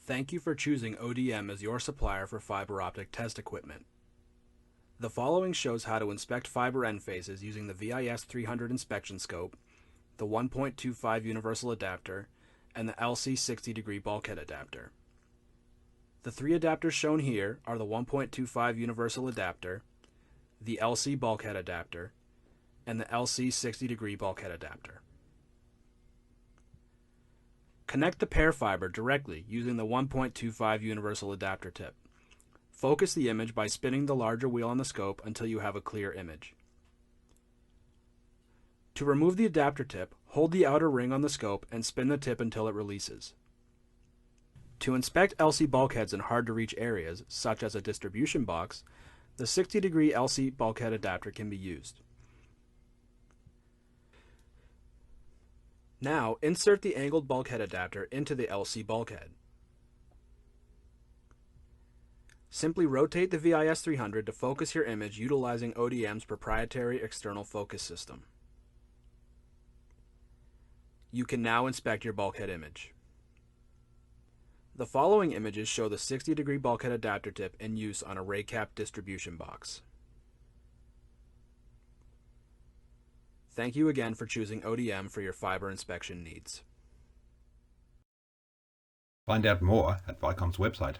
Thank you for choosing ODM as your supplier for fiber optic test equipment. The following shows how to inspect fiber end faces using the VIS 300 inspection scope, the 1.25 universal adapter, and the LC 60-degree bulkhead adapter. The three adapters shown here are the 1.25 universal adapter, the LC bulkhead adapter, and the LC 60-degree bulkhead adapter. Connect the pair fiber directly using the 1.25 universal adapter tip. Focus the image by spinning the larger wheel on the scope until you have a clear image. To remove the adapter tip, hold the outer ring on the scope and spin the tip until it releases. To inspect LC bulkheads in hard-to-reach areas, such as a distribution box, the 60-degree LC bulkhead adapter can be used. Now, insert the angled bulkhead adapter into the LC bulkhead. Simply rotate the VIS 300 to focus your image utilizing ODM's proprietary external focus system. You can now inspect your bulkhead image. The following images show the 60-degree bulkhead adapter tip in use on a ray-cap distribution box. Thank you again for choosing ODM for your fiber inspection needs. Find out more at Vicom's website.